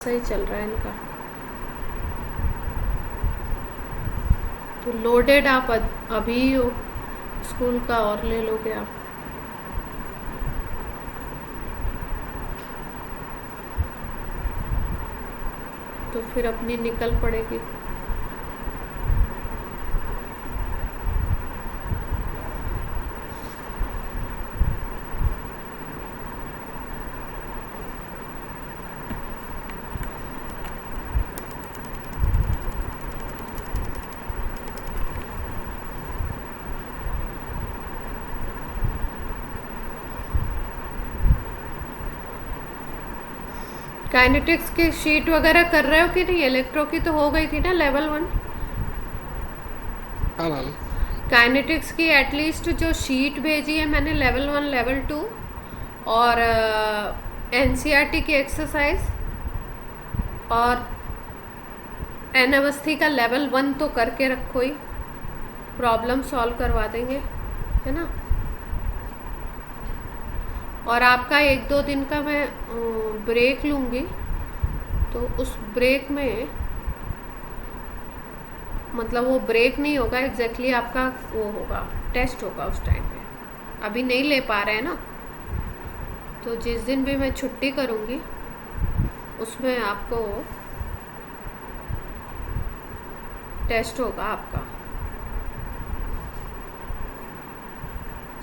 सही चल रहा है इनका। तो लोडेड आप अभी हो स्कूल का और ले लोगे आप। तो फिर अपनी निकल पड़ेगी। काइनेटिक्स की शीट वगैरह कर रहे हो कि नहीं? इलेक्ट्रो की तो हो गई थी ना लेवल 1। हाँ मैम। काइनेटिक्स की एटलीस्ट जो शीट भेजी है मैंने लेवल 1 लेवल 2 और एनसीईआरटी की एक्सरसाइज और एन अवस्थी का लेवल 1 तो करके रखो ही, प्रॉब्लम सॉल्व करवा देंगे, है ना। और आपका 1-2 दिन का मैं ब्रेक लूँगी, तो उस ब्रेक में मतलब वो ब्रेक नहीं होगा एग्जैक्टली आपका, वो होगा टेस्ट होगा उस टाइम पे। अभी नहीं ले पा रहे हैं ना, तो जिस दिन भी मैं छुट्टी करूँगी उसमें आपको टेस्ट होगा आपका।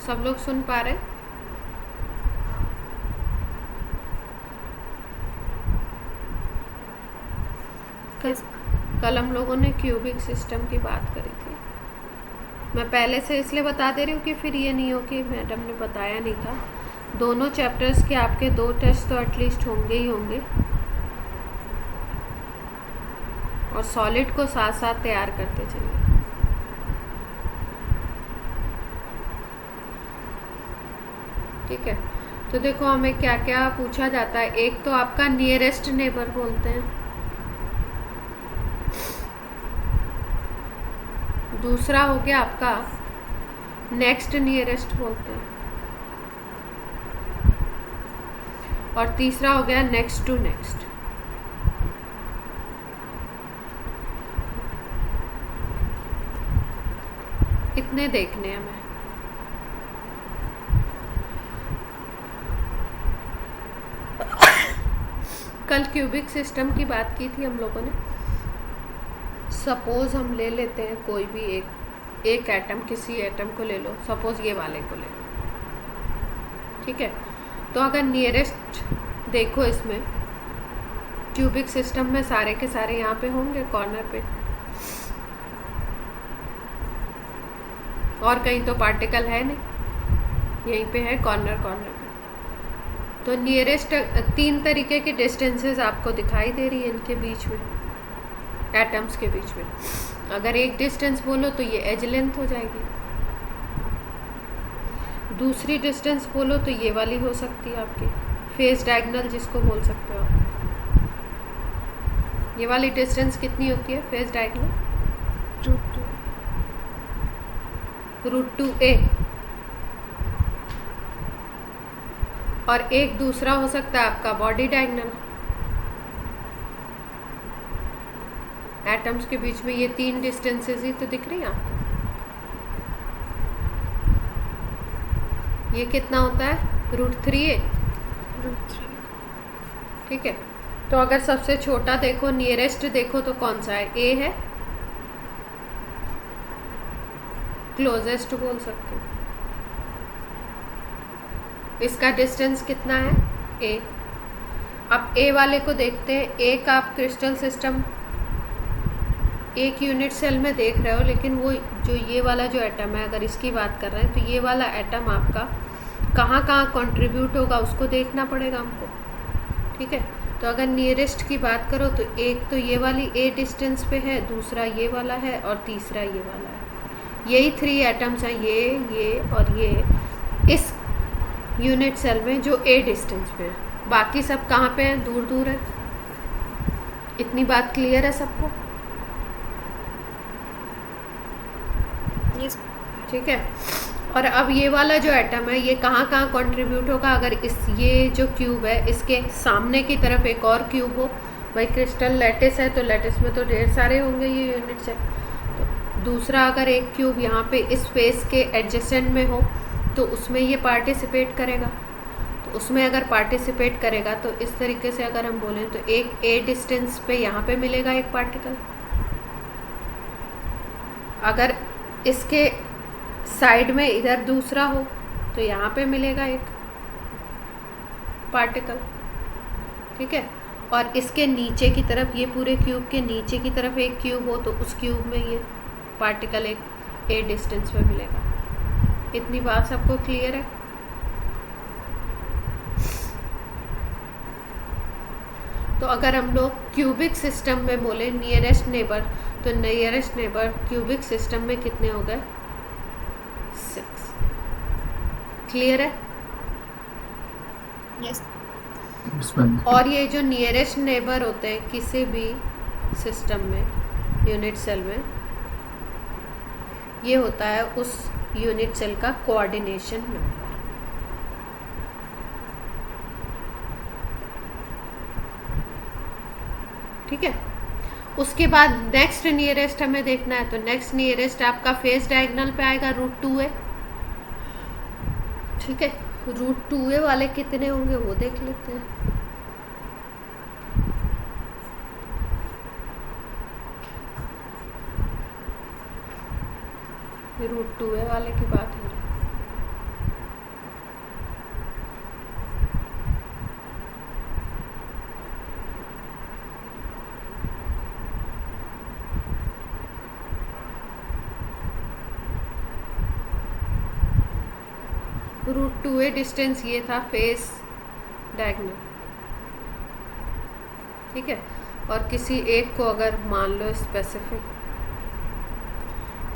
सब लोग सुन पा रहे हैं? कल हम लोगों ने क्यूबिक सिस्टम की बात करी थी। मैं पहले से इसलिए बता दे रही हूँ कि फिर ये नहीं हो कि मैडम ने बताया नहीं था। दोनों चैप्टर्स के आपके 2 टेस्ट तो एटलीस्ट होंगे ही होंगे, और सॉलिड को साथ साथ तैयार करते चलिए। ठीक है, तो देखो हमें क्या क्या पूछा जाता है। एक तो आपका नियरेस्ट नेबर बोलते हैं, दूसरा हो गया आपका नेक्स्ट नियरेस्ट बोलते हैं, और तीसरा हो गया नेक्स्ट टू नेक्स्ट। इतने देखने हैं। मैं कल क्यूबिक सिस्टम की बात की थी हम लोगों ने। सपोज हम ले लेते हैं कोई भी एक एटम, किसी एटम को ले लो, सपोज ये वाले को ले लो, ठीक है। तो अगर नियरेस्ट देखो इसमें क्यूबिक सिस्टम में सारे के सारे यहाँ पे होंगे कॉर्नर पे, और कहीं तो पार्टिकल है नहीं, यहीं पे है कॉर्नर पे। तो नियरेस्ट 3 तरीके की डिस्टेंसेस आपको दिखाई दे रही है इनके बीच में, एटम्स के बीच में। अगर एक डिस्टेंस बोलो तो ये एज लेंथ हो जाएगी, दूसरी डिस्टेंस बोलो तो ये वाली हो सकती है आपकी फेस डायगोनल, जिसको बोल सकते हो आप। ये वाली डिस्टेंस कितनी होती है फेस डायगोनल? √2a। और एक दूसरा हो सकता है आपका बॉडी डायगोनल। एटम्स के बीच में ये 3 डिस्टेंसेस ही तो दिख रही हैं आपको। ये कितना होता है? √3a। ठीक है, तो अगर सबसे छोटा देखो, नियरेस्ट देखो, तो कौन सा है? ए है, क्लोजेस्ट बोल सकते हो। इसका डिस्टेंस कितना है? ए। अब ए वाले को देखते हैं। एक आप क्रिस्टल सिस्टम एक यूनिट सेल में देख रहे हो, लेकिन वो जो ये वाला जो एटम है, अगर इसकी बात कर रहे हैं, तो ये वाला एटम आपका कहाँ कहाँ कंट्रीब्यूट होगा उसको देखना पड़ेगा हमको। ठीक है, तो अगर नियरेस्ट की बात करो तो एक तो ये वाली ए डिस्टेंस पे है, दूसरा ये वाला है, और तीसरा ये वाला है। यही 3 एटम्स हैं, ये और ये, इस यूनिट सेल में जो ए डिस्टेंस पे है। बाकी सब कहाँ पे हैं? दूर दूर है। इतनी बात क्लियर है सबको? ठीक है, और अब ये वाला जो एटम है ये कहाँ कहाँ कंट्रीब्यूट होगा? अगर इस ये जो क्यूब है इसके सामने की तरफ एक और क्यूब हो, भाई क्रिस्टल लैटिस है तो लैटिस में तो ढेर सारे होंगे ये यूनिट्स है। तो दूसरा अगर एक क्यूब यहाँ पे इस फेस के एडजेसेंट में हो तो उसमें ये पार्टिसिपेट करेगा। तो उसमें अगर पार्टिसिपेट करेगा तो इस तरीके से अगर हम बोलें तो एक ए डिस्टेंस पे यहाँ पे मिलेगा एक पार्टिकल। अगर इसके साइड में इधर दूसरा हो तो यहाँ पे मिलेगा एक पार्टिकल, ठीक है। और इसके नीचे की तरफ, ये पूरे क्यूब के नीचे की तरफ एक क्यूब हो तो उस क्यूब में ये पार्टिकल एक ए डिस्टेंस पे मिलेगा। इतनी बात सबको क्लियर है? तो अगर हम लोग क्यूबिक सिस्टम में बोले नियरेस्ट नेबर, तो नियरेस्ट नेबर क्यूबिक सिस्टम में कितने हो गए? 6। क्लियर है? यस। और ये जो नियरेस्ट नेबर होते हैं किसी भी सिस्टम में, यूनिट सेल में, ये होता है उस यूनिट सेल का कोऑर्डिनेशन नंबर। ठीक है। उसके बाद नेक्स्ट नियरेस्ट हमें देखना है, तो नेक्स्ट नियरेस्ट आपका फेस डायगोनल पे आएगा √2a। ठीक है, √2a वाले कितने होंगे वो देख लेते हैं। √2a वाले की बात हो रही है। √2a डिस्टेंस ये था फेस डायगोनल, ठीक है। और किसी एक को अगर मान लो स्पेसिफिक,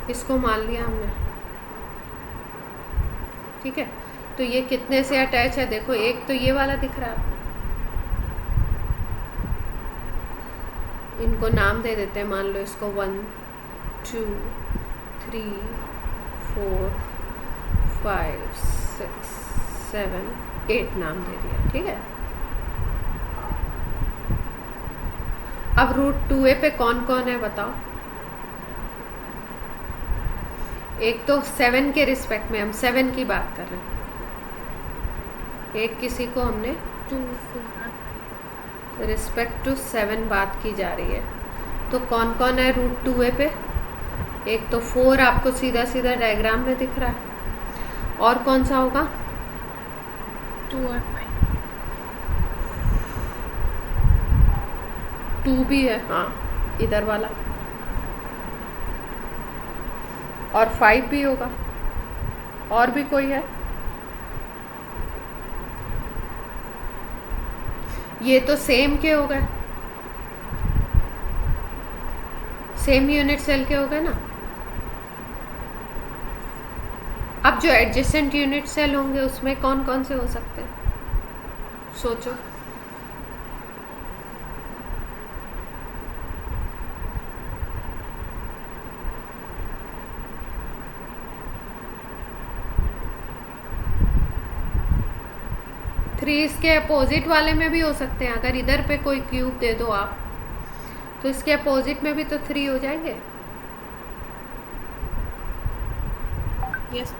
इसको मान लिया हमने, ठीक है। तो ये कितने से अटैच है देखो, एक तो ये वाला दिख रहा है आपको, इनको नाम दे देते हैं, मान लो इसको 1 2 3 4 5 6 7 8 नाम दे दिया, ठीक है। अब √2a पे कौन कौन है बताओ। एक तो 7 के रिस्पेक्ट में, हम 7 की बात कर रहे हैं, एक किसी को हमने 2 रिस्पेक्ट टू 7 बात की जा रही है। तो कौन कौन है √2a पे? एक तो 4 आपको सीधा सीधा डायग्राम में दिख रहा है, और कौन सा होगा? 2 और 5। 2 भी है, हाँ, इधर वाला, और 5 भी होगा। और भी कोई है? ये तो सेम के हो गए, सेम यूनिट सेल के हो गए ना। अब जो एडजेसेंट यूनिट सेल होंगे उसमें कौन कौन से हो सकते हैं, सोचो। थ्री इसके अपोजिट वाले में भी हो सकते हैं। अगर इधर पे कोई क्यूब दे दो आप, तो इसके अपोजिट में भी तो 3 हो जाएंगे। यस।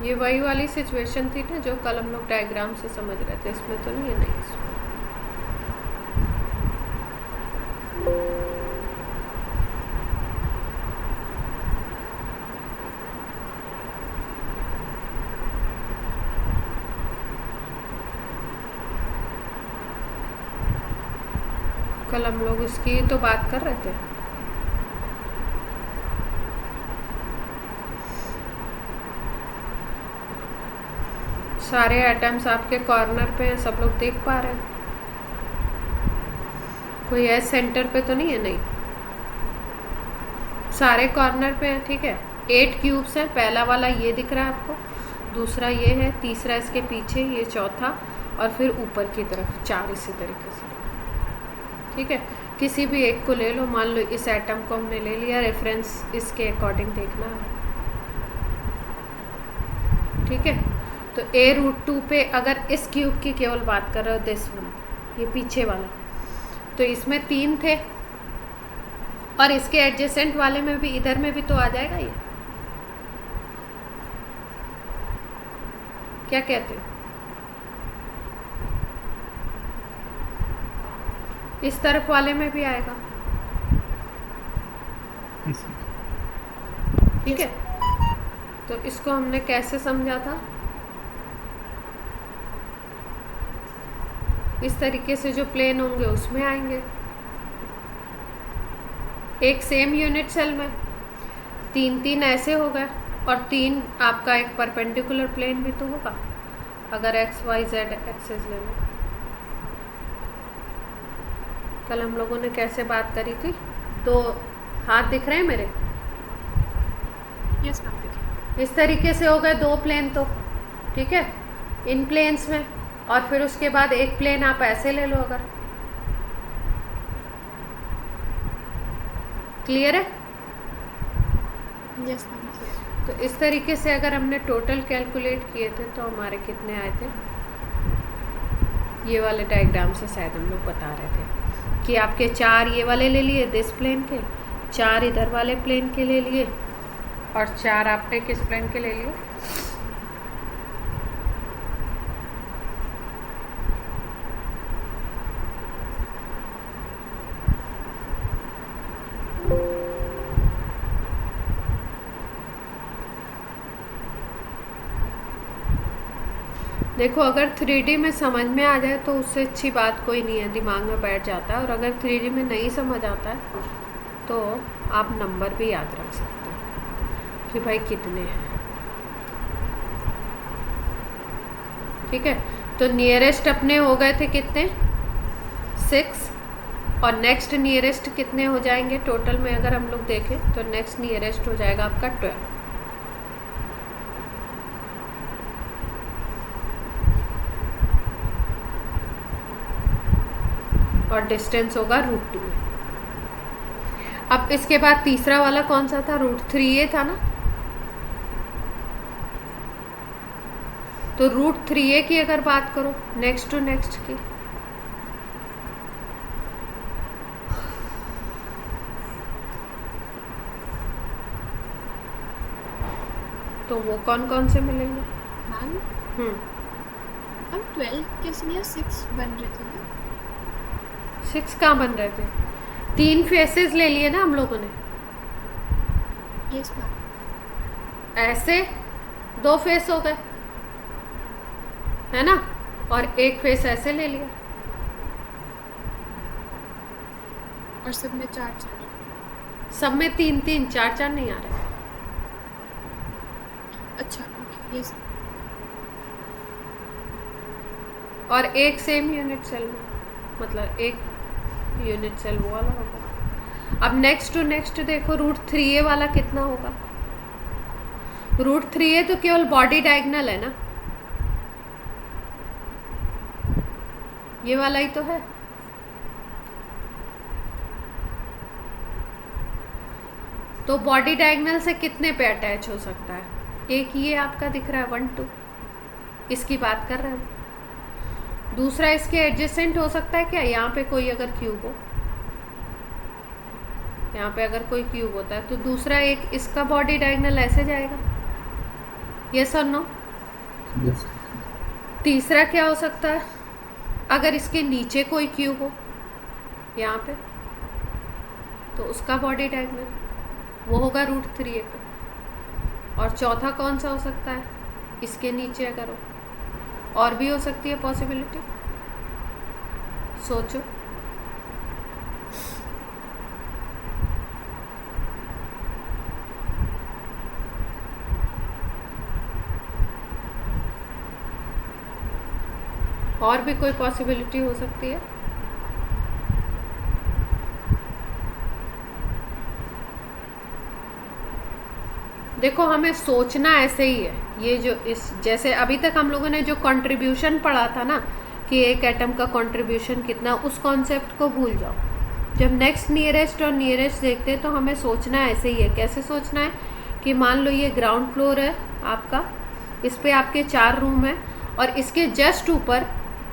ये वही वाली सिचुएशन थी ना जो कल हम लोग डायग्राम से समझ रहे थे, इसमें तो नहीं है, नहीं इसमें। कल हम लोग इसकी तो बात कर रहे थे। सारे एटम्स आपके कॉर्नर पे हैं, सब लोग देख पा रहे हैं। कोई है सेंटर पे तो नहीं है, नहीं, सारे कॉर्नर पे हैं, ठीक है। 8 क्यूब्स हैं, पहला वाला ये दिख रहा है आपको, दूसरा ये है, तीसरा इसके पीछे, ये चौथा, और फिर ऊपर की तरफ 4 इसी तरीके से, ठीक है। किसी भी एक को ले लो, मान लो इस एटम को हमने ले लिया, रेफरेंस इसके अकॉर्डिंग देखना है, ठीक है। तो a√2 पे अगर इस क्यूब की केवल बात कर रहे हो, दिस वन, ये पीछे वाला, तो इसमें 3 थे, और इसके एडजेसेंट वाले में भी, इधर में भी तो आ जाएगा ये, क्या कहते हो? इस तरफ वाले में भी आएगा, ठीक है। तो इसको हमने कैसे समझा था? इस तरीके से जो प्लेन होंगे उसमें आएंगे, एक सेम यूनिट सेल में 3 ऐसे हो गए, और 3 आपका एक परपेंडिकुलर प्लेन भी तो होगा, अगर एक्स वाई जेड एक्सेस ले लो। कल हम लोगों ने कैसे बात करी थी? 2 हाथ दिख रहे हैं मेरे? यस मैम, देखिए। इस तरीके से हो गए 2 प्लेन, तो ठीक है, इन प्लेन्स में, और फिर उसके बाद एक प्लेन आप ऐसे ले लो, अगर क्लियर है? Yes ma'am, clear. तो इस तरीके से अगर हमने टोटल कैलकुलेट किए थे तो हमारे कितने आए थे? ये वाले डायग्राम से शायद हम लोग बता रहे थे कि आपके 4 ये वाले ले लिए दिस प्लेन के, 4 इधर वाले प्लेन के ले लिए, और 4 आपने किस प्लेन के ले लिए? देखो, अगर 3D में समझ में आ जाए तो उससे अच्छी बात कोई नहीं है, दिमाग में बैठ जाता है। और अगर 3D में नहीं समझ आता है तो आप नंबर भी याद रख सकते हो कि भाई कितने हैं, ठीक है। तो नियरेस्ट अपने हो गए थे कितने? 6, और नेक्स्ट नियरेस्ट कितने हो जाएंगे टोटल में? अगर हम लोग देखें तो नेक्स्ट नियरेस्ट हो जाएगा आपका 12, और डिस्टेंस होगा √2 में। अब इसके बाद तीसरा वाला कौन सा था? √3a था ना। तो √3a की अगर बात करो नेक्स्ट टू नेक्स्ट की, तो वो कौन कौन से मिलेंगे? मैम, हम 12 कैसे लिया? 6 बन रहे थे ना? 6 कहाँ बन रहे थे? 3 फेसेस ले लिए ना हम लोगों ने, यस मैम। ऐसे 2 फेस हो गए, है ना, और एक फेस ऐसे ले लिया, और सब में 4 सब में 3 4 नहीं आ रहे। अच्छा, ओके, यस। और एक सेम यूनिट सेल में, मतलब एक यूनिट सेल वो वाला होगा। अब नेक्स्ट टू नेक्स्ट देखो, √3a वाला कितना होगा? √3a तो केवल बॉडी डायगोनल है ना, ये वाला ही तो है। तो बॉडी डायगोनल से कितने पे अटैच हो सकता है? एक ये आपका दिख रहा है 1 2, इसकी बात कर रहे हैं हम। दूसरा इसके एडजेसेंट हो सकता है क्या? यहाँ पे कोई अगर क्यूब हो, यहाँ पे अगर कोई क्यूब होता है तो दूसरा एक इसका बॉडी डायगोनल ऐसे जाएगा, यस और नो? तीसरा क्या हो सकता है? अगर इसके नीचे कोई क्यूब हो यहाँ पे, तो उसका बॉडी डायगोनल वो होगा √3a पे। और चौथा कौन सा हो सकता है? इसके नीचे अगर हो, और भी हो सकती है पॉसिबिलिटी, सोचो। और भी कोई पॉसिबिलिटी हो सकती है? देखो, हमें सोचना ऐसे ही है। ये जो इस जैसे अभी तक हम लोगों ने जो कंट्रीब्यूशन पढ़ा था ना कि एक एटम का कंट्रीब्यूशन कितना, उस कॉन्सेप्ट को भूल जाओ। जब नेक्स्ट नियरेस्ट और नियरेस्ट देखते हैं तो हमें सोचना ऐसे ही है। कैसे सोचना है कि मान लो ये ग्राउंड फ्लोर है आपका, इस पे आपके 4 रूम है और इसके जस्ट ऊपर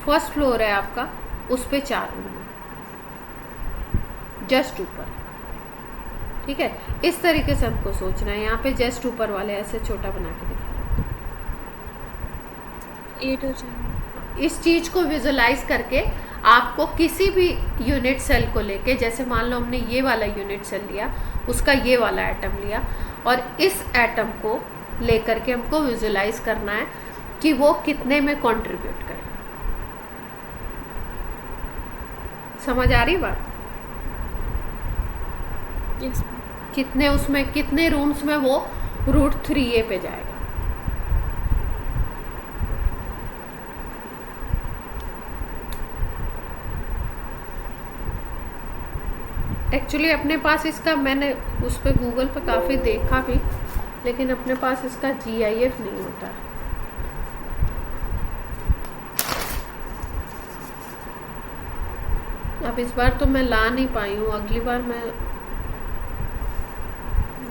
फर्स्ट फ्लोर है आपका, उस पे 4 रूम है जस्ट ऊपर। ठीक है, इस तरीके से हमको सोचना है। यहाँ पे जस्ट ऊपर वाले ऐसे छोटा बना के दिखा रहे 8 हो जाएगा। इस चीज़ को विजुलाइज करके आपको किसी भी यूनिट सेल को लेके, जैसे मान लो हमने ये वाला यूनिट सेल लिया, उसका ये वाला एटम लिया और इस एटम को लेकर के हमको विजुलाइज करना है कि वो कितने में कंट्रीब्यूट करेगा। समझ आ रही बात? यस। कितने उसमें, कितने रूम्स में वो √3a पे जाएगा। एक्चुअली अपने पास इसका, मैंने उस पर गूगल पे काफ़ी देखा भी, लेकिन अपने पास इसका GIF नहीं होता है। अब इस बार तो मैं ला नहीं पाई हूँ, अगली बार मैं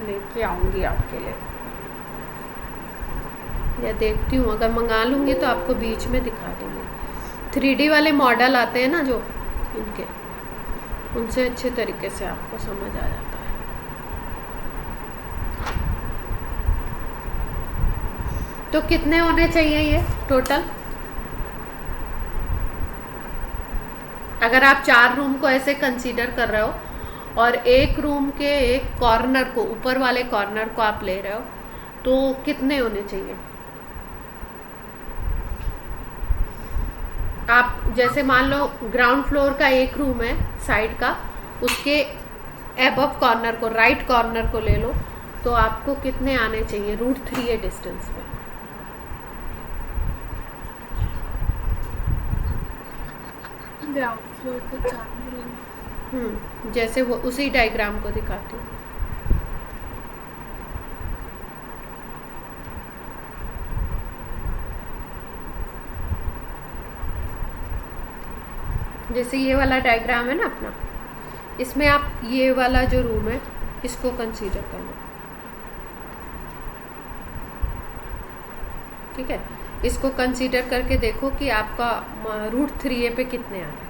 लेके आऊँगी आपके लिए, या देखती हूँ अगर मंगा लूँगी तो आपको बीच में दिखा दूँगी। 3D वाले मॉडल आते हैं ना जो इनके, उनसे अच्छे तरीके से आपको समझ आ जाता है। तो कितने होने चाहिए ये टोटल? अगर आप 4 रूम को ऐसे कंसीडर कर रहे हो और एक रूम के एक कॉर्नर को, ऊपर वाले कॉर्नर को आप ले रहे हो, तो कितने होने चाहिए? आप जैसे मान लो ग्राउंड फ्लोर का एक रूम है साइड का, उसके एबव कॉर्नर को, राइट कॉर्नर को ले लो, तो आपको कितने आने चाहिए √3a डिस्टेंस पे? ग्राउंड फ्लोर पे 4 रूम। जैसे वो उसी डायग्राम को दिखाती हूँ। जैसे ये वाला डायग्राम है ना अपना, इसमें आप ये वाला जो रूम है इसको कंसीडर करना। ठीक है, इसको कंसीडर करके देखो कि आपका √3a पे कितने आ रहे हैं।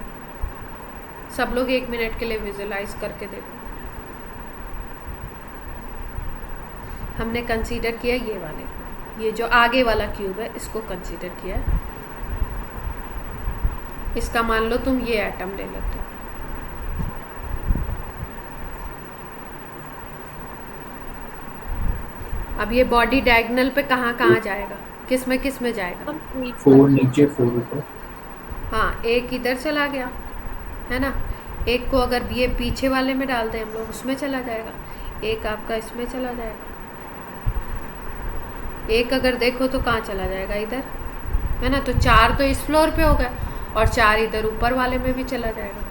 सब लोग 1 मिनट के लिए विजुलाइज करके देखो। हमने कंसीडर किया ये वाले को, ये जो आगे वाला क्यूब है इसको कंसीडर किया है। इसका मान लो तुम ये एटम ले लेते हो, अब ये बॉडी डायगोनल पे कहाँ कहाँ जाएगा, किस में जाएगा? 4 नीचे 4 ऊपर। हाँ, एक इधर चला गया है ना, एक को अगर ये पीछे वाले में डाल दें हम लोग, उसमें चला जाएगा, एक आपका इसमें चला जाएगा, एक अगर देखो तो कहाँ चला जाएगा, इधर है ना। तो 4 तो इस फ्लोर पे हो गए और 4 इधर ऊपर वाले में भी चला जाएगा।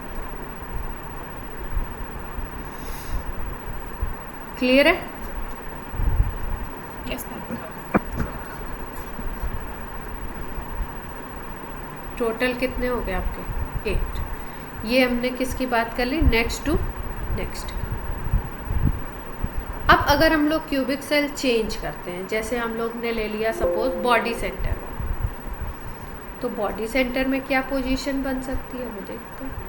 क्लियर है? Yes ma'am. टोटल कितने हो गए आपके? 8। ये हमने किसकी बात कर ली? Next to next. अब अगर हम लोग क्यूबिक सेल चेंज करते हैं, जैसे हम लोग ने ले लिया सपोज बॉडी सेंटर, तो बॉडी सेंटर में क्या पोजीशन बन सकती है वो देखते हैं।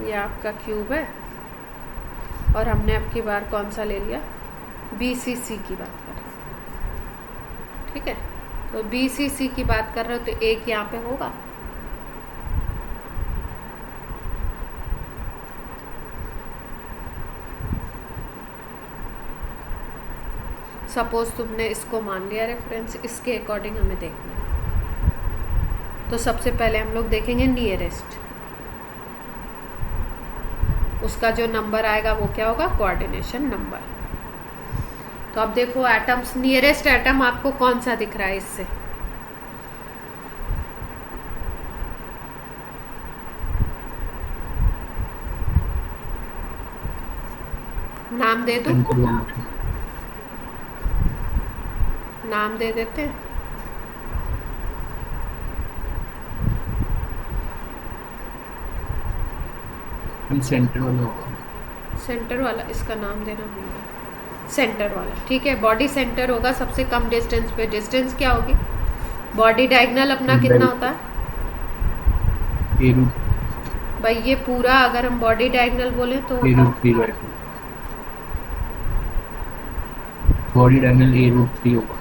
ये आपका क्यूब है और हमने अब की बार कौन सा ले लिया? BCC की बात कर रहे हैं। ठीक है, तो BCC की बात कर रहे हो तो एक यहाँ पे होगा, सपोज तुमने इसको मान लिया रेफरेंस, इसके अकॉर्डिंग हमें देखना है। तो सबसे पहले हम लोग देखेंगे नियरेस्ट, उसका जो नंबर आएगा वो क्या होगा? Coordination number. तो अब देखो एटम्स, नियरेस्ट एटम आपको कौन सा दिख रहा है इससे? नाम दे दो, सेंटर वाला नाम दे देते हैं। सेंटर वाला होगा। सेंटर वाला, इसका नाम देना भूल गया। सेंटर वाला, ठीक है। बॉडी सेंटर होगा सबसे कम डिस्टेंस पे। डिस्टेंस क्या होगी? बॉडी डायगोनल अपना कितना होता है ए रूट भाई? ये पूरा अगर हम बॉडी डायगोनल बोले तो A root 3 by 2। Body diagonal A root 3 होगा।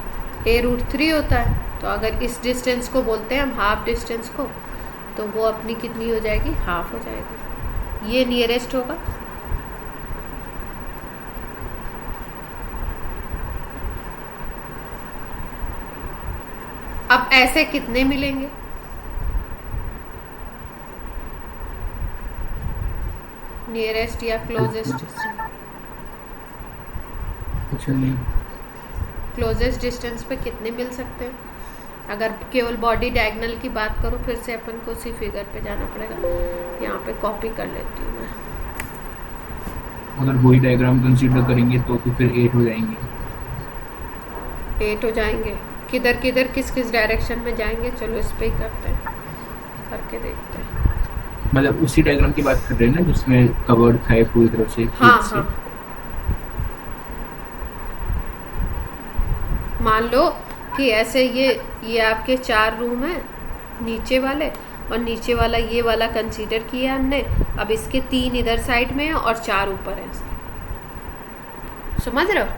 A√3 होता है। तो अगर इस डिस्टेंस को बोलते हैं हम हाफ डिस्टेंस को, तो वो अपनी कितनी हो जाएगी? हाफ हो जाएगी। ये नियरेस्ट होगा। अब ऐसे कितने मिलेंगे? नियरेस्ट या क्लोजेस्ट? कुछ नहीं। क्लोजेस्ट डिस्टेंस पे कितने मिल सकते हैं? अगर केवल बॉडी डायगोनल की बात करो, फिर से अपन को उसी फिगर पे जाना पड़ेगा। यहाँ पे कॉपी कर लेती हूँ मैं। अगर वही डायग्राम कंसीडर करेंगे तो फिर 8 हो जाएंगे। 8 हो जाएंगे। किधर किधर किस किस डायरेक्शन में जाएंगे? चलो इस पे ही करते हैं, करके देखते हैं। मतलब उसी डायग्राम की बात कर रहे हैं ना जिसमें कवर्ड था पूरी तरफ से। हाँ हाँ। मान लो कि ऐसे ये आपके 4 रूम हैं नीचे वाले, और नीचे वाला ये वाला कंसीडर किया हमने। अब इसके 3 इधर साइड में हैं और 4 ऊपर हैं। समझ रहे हो?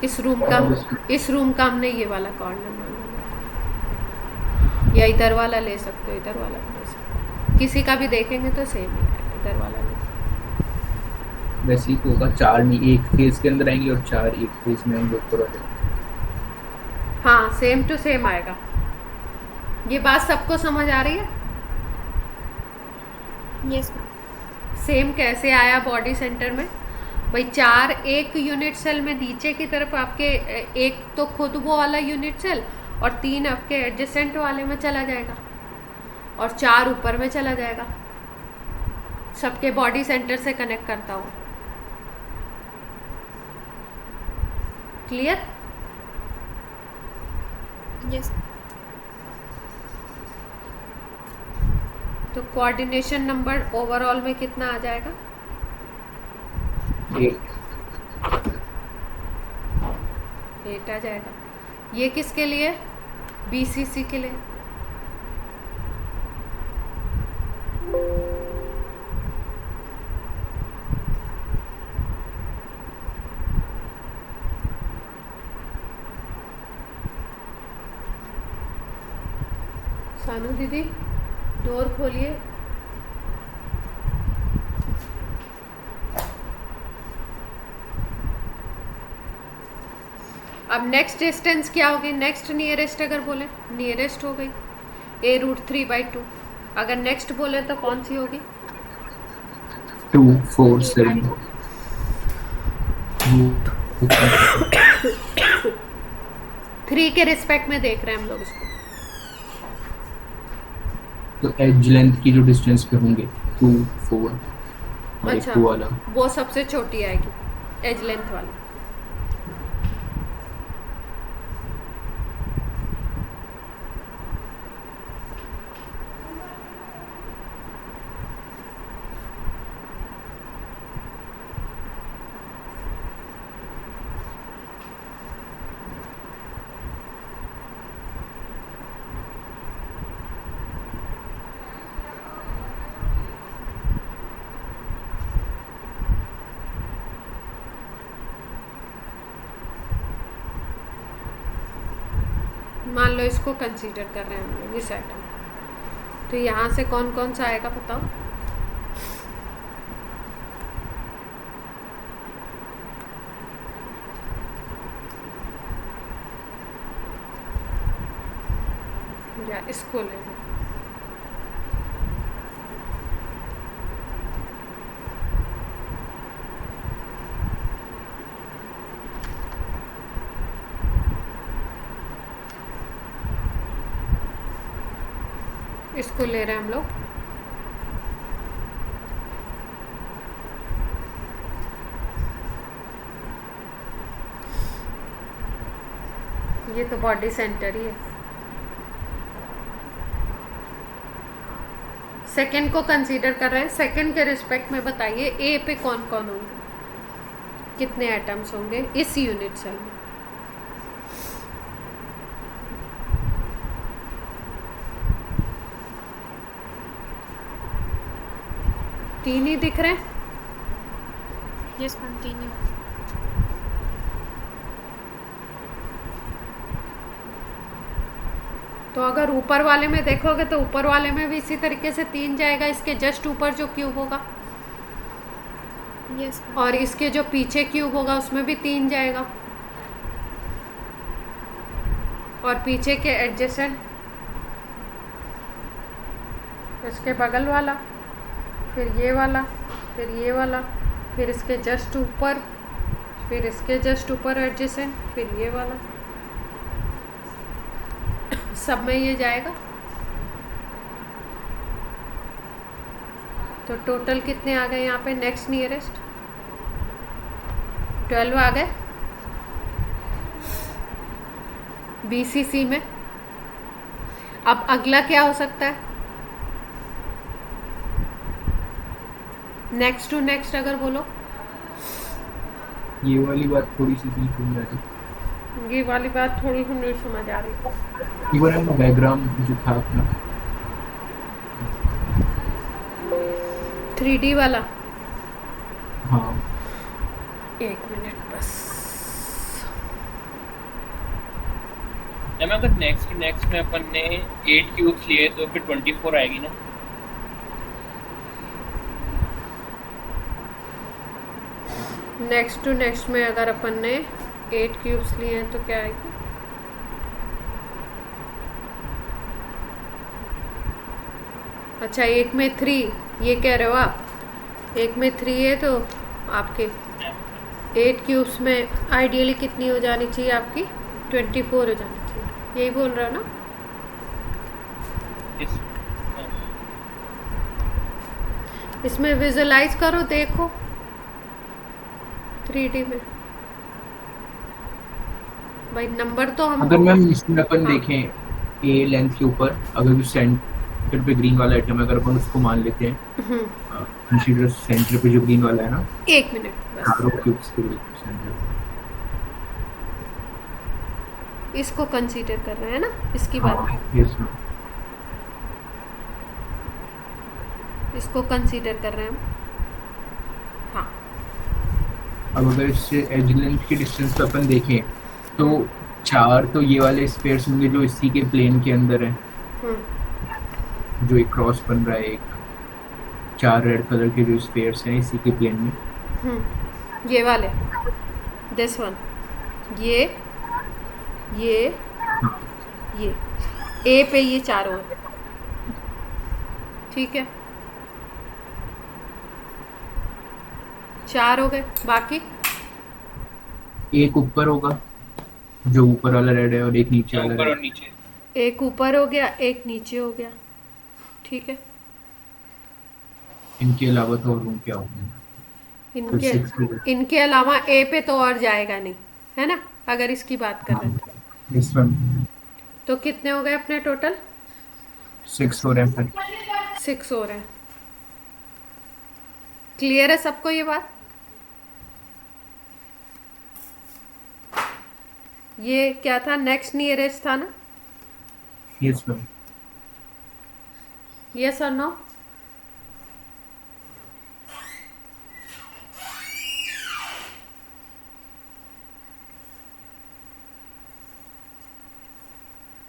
इस रूम का हमने ये वाला कॉर्नर मान लिया, या इधर वाला ले सकते हो, इधर वाला भी ले सकते हो। किसी का भी देखेंगे तो सेम ही है, इधर वाला ले। वैसे ही तो होगा। 4 नहीं, एक फेज के अंदर आएंगे और 4 एक फेज में आएंगे ऊपर वाले। हाँ, सेम टू सेम आएगा। ये बात सबको समझ आ रही है? यस। सेम कैसे आया बॉडी सेंटर में? भाई 4 एक यूनिट सेल में नीचे की तरफ आपके, एक तो खुद वो वाला यूनिट सेल और 3 आपके एडजेसेंट वाले में चला जाएगा, और 4 ऊपर में चला जाएगा। सबके बॉडी सेंटर से कनेक्ट करता हूँ। क्लियर? यस। तो कोऑर्डिनेशन नंबर ओवरऑल में कितना आ जाएगा? 8 आ जाएगा। ये किसके लिए? BCC के लिए। सानू दीदी, डोर खोलिए। अब नेक्स्ट डिस्टेंस क्या होगी? नेक्स्ट नियरेस्ट अगर बोले, नियरेस्ट हो गई A√3/2। अगर नेक्स्ट बोले तो कौन सी होगी? 2 4 7। 3 के रिस्पेक्ट में देख रहे हैं हम लोग इसको। तो एज लेंथ की जो डिस्टेंस पे होंगे 2 4 और अच्छा, 2 वाला, वो सबसे छोटी आएगी एज लेंथ वाली। मान लो इसको कंसीडर कर रहे हैं हम लोग इस आइटम, तो यहाँ से कौन कौन सा आएगा बताओ? या इसको ले लो। इसको ले रहे हैं हम लोग। ये तो बॉडी सेंटर ही है। सेकंड को कंसीडर कर रहे हैं। सेकंड के रिस्पेक्ट में बताइए ए पे कौन कौन होंगे, कितने एटम्स होंगे इस यूनिट सेल में। तीन ही दिख रहे हैं। Yes, continue. तो अगर ऊपर वाले में देखोगे तो ऊपर वाले में भी इसी तरीके से तीन जाएगा, इसके जस्ट ऊपर जो क्यूब होगा, Yes. और इसके जो पीछे क्यूब होगा उसमें भी तीन जाएगा, और पीछे के एडजेसेंट इसके बगल वाला, फिर ये वाला, फिर ये वाला, फिर इसके जस्ट ऊपर, फिर इसके जस्ट ऊपर एडजेसेंट, फिर ये वाला, सब में ये जाएगा। तो टोटल कितने आ गए यहाँ पे नेक्स्ट नियरेस्ट? 12 आ गए BCC में। अब अगला क्या हो सकता है? नेक्स्ट टू नेक्स्ट अगर बोलो, ये वाली बात थोड़ी सी समझ आ रही। ये वाली बात थोड़ी सी नहीं समझ आ रही। इवन डायग्राम जो था अपना 3D वाला, हाँ 1 मिनट बस। मैम अगर नेक्स्ट में अपन ने 8 क्यूब्स लिए तो फिर 24 आएगी ना? नेक्स्ट टू नेक्स्ट में अगर अपन ने 8 क्यूब्स लिए हैं तो क्या आएगी? अच्छा, एक में 3, ये कह रहे हो आप? एक में 3 है तो आपके 8 क्यूब्स में आइडियली कितनी हो जानी चाहिए आपकी? 24 हो जानी चाहिए, यही बोल रहे हो ना? इस इसमें विजुलाइज करो, देखो 3D में भाई नंबर तो हम अगर मैम इसमें अपन हाँ। देखें ए लेंथ के ऊपर, अगर जो सेंटर पे ग्रीन वाला आइटम है अगर अपन उसको मान लेते हैं, कंसीडर सेंटर पे जो ग्रीन वाला है ना, 1 मिनट बस, चारों क्यूब्स के सेंटर, इसको कंसीडर कर रहे हैं ना, इसकी बात हाँ यस मैम। इसको कंसीडर कर रहे हैं हम। हाँ, अब अगर इससे एज लेंथ की डिस्टेंस पे अपन देखें तो 4 तो ये वाले स्पेयर्स होंगे जो इसी के प्लेन के अंदर है, हम्म, जो एक क्रॉस बन रहा है, एक 4 रेड कलर के जो स्पेयर्स हैं इसी के प्लेन में। ये वाले, दिस वन, ये ये ए पे ये चारों है, ठीक है, 4 हो गए। बाकी एक ऊपर होगा जो ऊपर वाला रेड है, और एक नीचे वाला ऊपर और रेड। नीचे। एक ऊपर हो गया, एक नीचे हो गया, ठीक है। इनके अलावा तो और क्या होंगे? तो 6 हो गए। इनके अलावा ए पे तो और जाएगा नहीं, है ना, अगर इसकी बात कर रहे हैं तो। यस मैम, तो कितने हो गए अपने टोटल? 6 हो रहे हैं फिर। 6 हो रहे हैं। क्लियर है सबको ये बात? ये क्या था? नेक्स्ट नियरेस्ट था ना? Yes ma'am. यस और नो?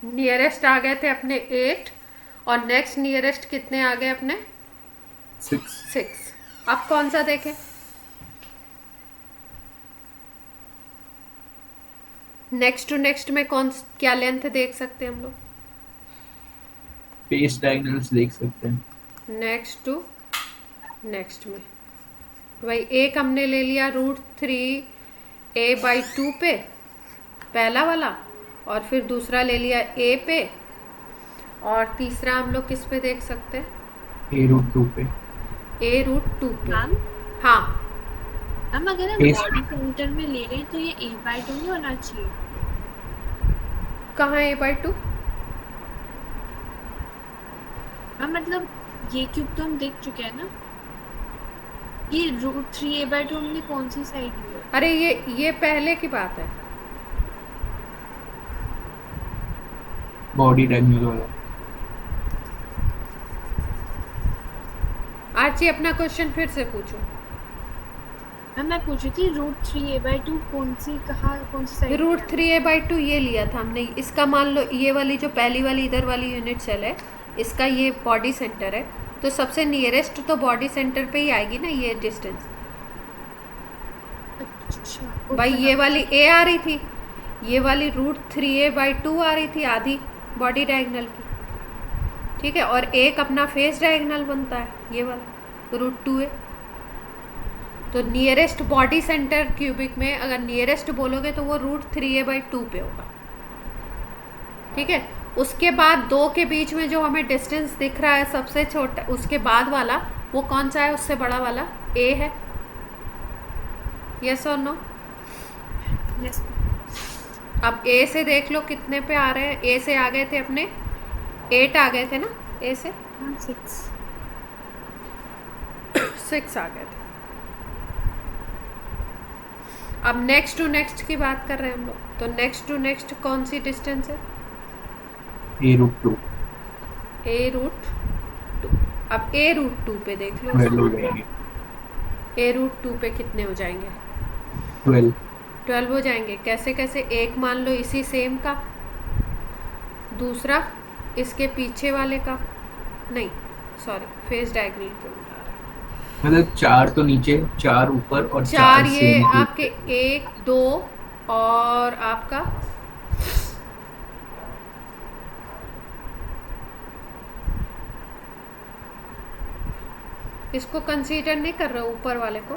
नियरेस्ट आ गए थे अपने 8, और नेक्स्ट नियरेस्ट कितने आ गए अपने? 6। अब कौन सा देखें? नेक्स्ट टू नेक्स्ट में क्या लेंथ देख सकते हैं हम लोग? फेस डायगोनल्स देख सकते हैं। नेक्स्ट टू नेक्स्ट में वही एक हमने ले लिया √3a/2 पे, पहला वाला, और फिर दूसरा ले लिया a पे, और तीसरा हम लोग किस पे देख सकते हैं? a√2 पे। a√2 पे। मैम हाँ, मैम अगर हम Yes. बॉडी सेंटर में ले रहे हैं तो ये 8/2 नहीं होना चाहिए? कहाँ a/2? मैम मतलब ये क्यूब तो हम देख चुके हैं ना, ये √3a/2 हमने कौन सी साइड ली है? अरे ये पहले की बात है। बॉडी डायगोनल वाला। आर्ची अपना क्वेश्चन फिर से पूछो। मैम मैं पूछ रही थी √3a/2 कौन सी साइड? √3a/2 ये लिया था हमने। इसका मान लो ये वाली जो पहली वाली इधर वाली यूनिट सेल है, इसका ये बॉडी सेंटर है, तो सबसे नियरेस्ट तो बॉडी सेंटर पे ही आएगी ना ये डिस्टेंस। अच्छा भाई ये वाली a आ रही थी, ये वाली √3a/2 आ रही थी आधी बॉडी डायगोनल की, ठीक है, और एक अपना फेस डायगोनल बनता है ये वाला √2a। तो नियरेस्ट बॉडी सेंटर क्यूबिक में अगर नियरेस्ट बोलोगे तो वो √3a/2 पे होगा, ठीक है। उसके बाद दो के बीच में जो हमें डिस्टेंस दिख रहा है सबसे छोटा, उसके बाद वाला वो कौन सा है? उससे बड़ा वाला a है। यस और नो? यस अब a से देख लो कितने पे आ रहे हैं। a से आ गए थे अपने 8 आ गए थे ना, a से 6 6 आ गए थे। अब नेक्स्ट टू नेक्स्ट की बात कर रहे हैं हम लोग, तो नेक्स्ट टू नेक्स्ट कौन सी डिस्टेंस है? a√2 a√2। अब a√2 पे देख लो, 12 हो जाएंगे। a√2 पे कितने हो जाएंगे? 12 12 हो जाएंगे। कैसे कैसे? एक मान लो इसी सेम का, दूसरा इसके पीछे वाले का, नहीं सॉरी फेस डायगोनल पे बता रहा है। मतलब 4 तो नीचे, 4 ऊपर और 4 4 ये सेम आपके 1 2 और आपका इसको कंसीडर नहीं कर रहे ऊपर वाले को?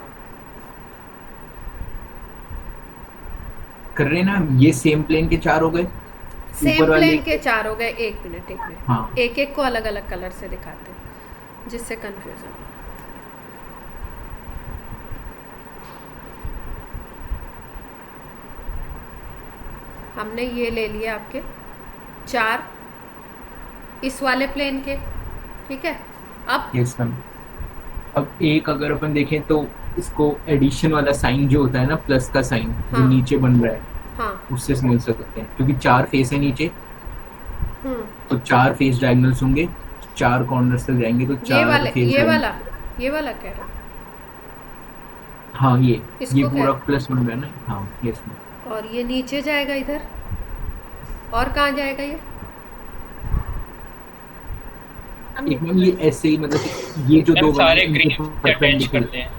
कर रहे हैं ना, ये सेम प्लेन के 4 हो गए, सेम ऊपर वाले प्लेन के 4 हो गए। एक मिनट हाँ। एक एक को अलग अलग कलर से दिखाते हैं जिससे कंफ्यूजन हो। हमने ये ले लिया आपके 4 इस वाले प्लेन के, ठीक है। अब यस मैम। अब एक अगर अपन देखें तो इसको एडिशन वाला साइन जो होता है ना, प्लस का साइन जो हाँ। नीचे बन रहा है, हाँ उससे समझ सकते हैं, क्योंकि 4 फेस है नीचे, हम्म, तो 4 फेस डायगोनल्स होंगे, 4 कॉर्नर से जाएंगे तो 4 फेस ये वाला कह रहा हूँ। हाँ ये इसको पूरा क्या? प्लस बन रहा है ना। हाँ यस मैम। और ये नीचे जाएगा इधर, और कहाँ जाएगा ये? एक मैम ये ऐसे ही, मतलब ये जो मैम दो सारे बने, ग्रीन इनके अटैच परपेंडिकुलर, करते हैं।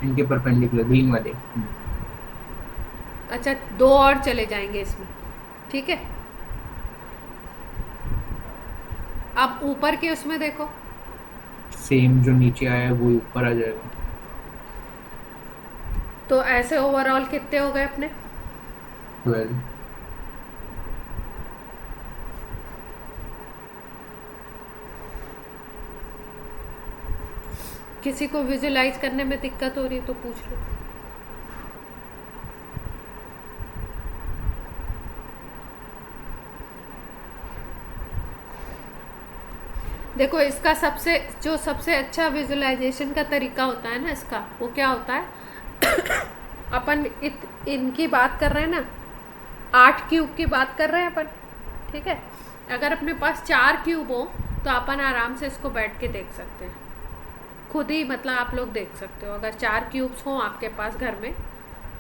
इनके परपेंडिकुलर ग्रीन वाले। अच्छा 2 और चले जाएंगे इसमें, ठीक है। अब ऊपर के उसमें देखो, सेम जो नीचे आया है वो ऊपर आ जाएगा। तो ऐसे ओवरऑल कितने हो गए अपने? 12। किसी को विजुलाइज करने में दिक्कत हो रही है तो पूछ लो। देखो इसका सबसे अच्छा विजुलाइजेशन का तरीका होता है ना इसका, वो क्या होता है अपन इनकी बात कर रहे हैं ना, 8 क्यूब की बात कर रहे हैं अपन, ठीक है। अगर अपने पास 4 क्यूब हो तो अपन आराम से इसको बैठ के देख सकते हैं खुद ही, मतलब आप लोग देख सकते हो। अगर 4 क्यूब्स हों आपके पास घर में,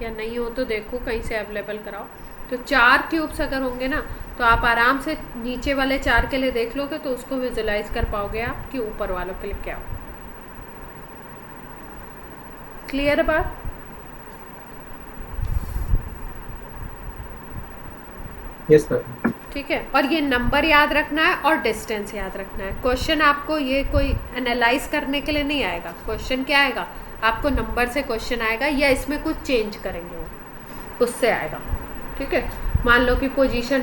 या नहीं हो तो देखो कहीं से अवेलेबल कराओ। तो 4 क्यूब्स अगर होंगे ना तो आप आराम से नीचे वाले 4 के लिए देख लोगे तो उसको विजुलाइज कर पाओगे आप कि ऊपर वालों के लिए क्या हो। क्लियर बात? Yes sir. ठीक है। और ये नंबर याद रखना है और डिस्टेंस याद रखना है। क्वेश्चन आपको ये कोई एनालाइज करने के लिए नहीं आएगा। क्वेश्चन क्या आएगा? आपको नंबर से क्वेश्चन आएगा या इसमें कुछ चेंज करेंगे वो, उससे आएगा। ठीक है। मान लो कि पोजीशन,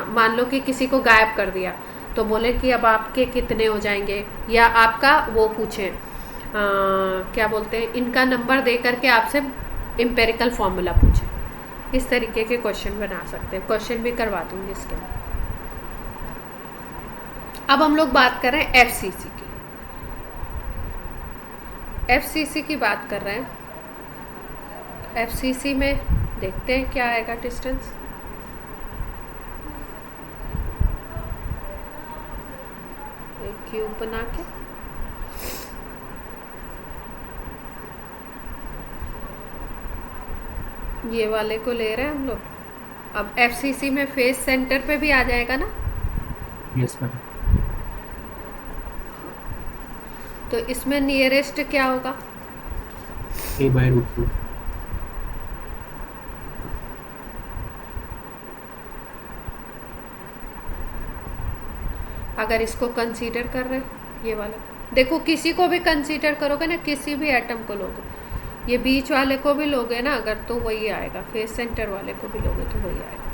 मान लो कि किसी को गायब कर दिया तो बोले कि अब आपके कितने हो जाएंगे, या आपका वो पूछें क्या बोलते हैं, इनका नंबर दे करके आपसे एम्पेरिकल फॉर्मूला पूछें इस तरीके के क्वेश्चन बना सकते हैं, क्वेश्चन भी करवा दूंगी इसके लिए। अब हम लोग बात कर रहे हैं एफसीसी की। एफसीसी की बात कर रहे हैं। एफसीसी में देखते हैं क्या आएगा डिस्टेंस। एक क्यूब बना के ये वाले को ले रहे हैं हम लोग। अब एफसीसी में फेस सेंटर पे भी आ जाएगा ना, यस मैम। तो इसमें नियरेस्ट क्या होगा? a/√2। अगर इसको कंसीडर कर रहे हैं ये वाला, देखो किसी को भी कंसीडर करोगे ना, किसी भी एटम को लोगे, ये बीच वाले को भी लोगे ना अगर, तो वही आएगा। फेस सेंटर वाले को भी लोगे तो वही आएगा।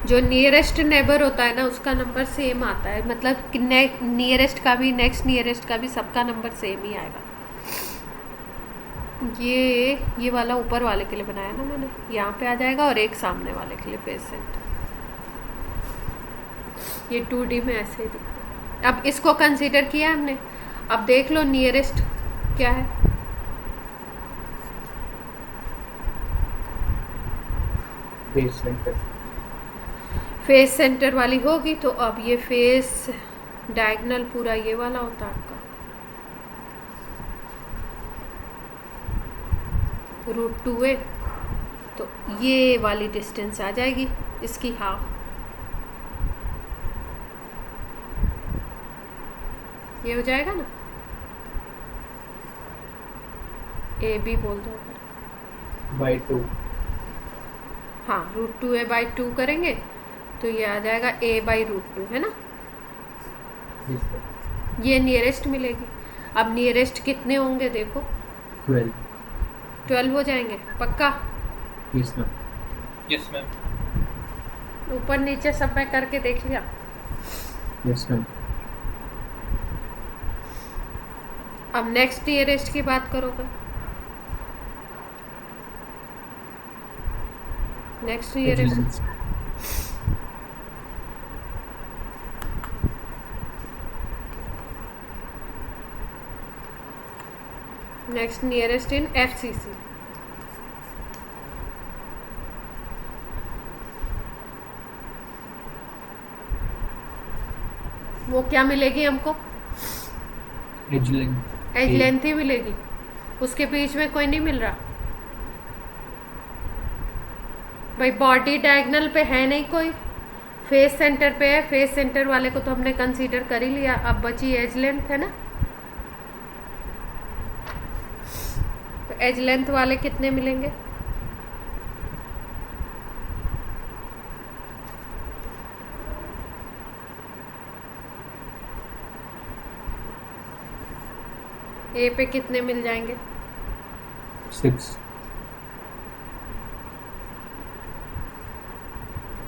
जो नियरेस्ट नेबर होता है ना उसका नंबर सेम आता है, मतलब नियरेस्ट का भी, नेक्स्ट नियरेस्ट का भी, सबका नंबर सेम ही आएगा। ये वाला ऊपर वाले के लिए बनाया ना मैंने, यहाँ पे आ जाएगा, और एक सामने वाले के लिए फेस सेंटर। ये 2D में ऐसे ही दिखता है। अब इसको कंसीडर किया हमने। अब देख लो नियरेस्ट क्या है। Face centre. फेस सेंटर वाली होगी तो अब ये फेस डायगोनल पूरा ये वाला होता है आपका √2a, तो ये वाली डिस्टेंस आ जाएगी इसकी हाफ। ये हो जाएगा ना, ए बी बोल दो /2। हाँ, √2a/2 करेंगे तो ये आ जाएगा a/√2, है ना। Yes ma'am. ये नियरेस्ट मिलेगी। अब नियरेस्ट कितने होंगे देखो, 12। 12 हो जाएंगे पक्का। Yes ma'am. Yes ma'am. ऊपर नीचे सब मैं करके देख लिया। Yes ma'am. अब नेक्स्ट नियरेस्ट की बात करोगे। Next nearest next nearest in FCC. वो क्या मिलेगी हमको? Edge length. एज लेंथ ही मिलेगी, उसके बीच में कोई नहीं मिल रहा भाई। बॉडी डायगोनल पे है नहीं कोई, फेस सेंटर पे है। फेस सेंटर वाले को तो हमने कंसीडर कर ही लिया। अब बची एज लेंथ, है ना। तो एज लेंथ वाले कितने मिलेंगे? ए पे कितने मिल जाएंगे?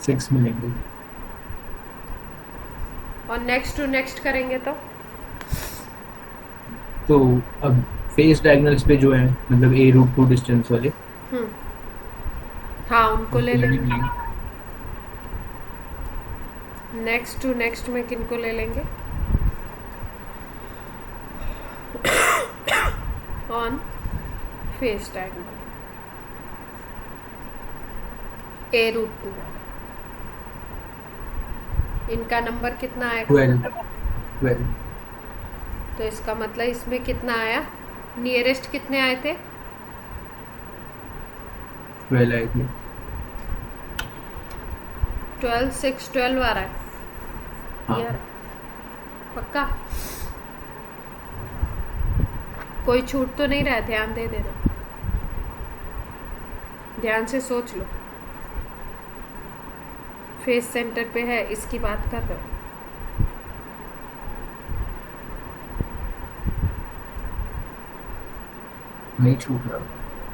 6 मिलेंगे। और नेक्स्ट टू नेक्स्ट करेंगे तो अब फेस डायगोनल्स पे जो है, मतलब a/√2 डिस्टेंस वाले, हाँ उनको ले लेंगे। नेक्स्ट टू नेक्स्ट में किनको ले लेंगे? On face diagonal a/√2। इनका नंबर कितना आएगा? 12। तो इसका मतलब इसमें कितना आया? नियरेस्ट कितने आए थे? 12 आए थे। 12 6 12 आ रहा है। हाँ। यार पक्का कोई छूट तो नहीं रहा? ध्यान दे देना, ध्यान से सोच लो। फेस सेंटर पे है, इसकी बात कर रहे हो। नहीं छूट रहा।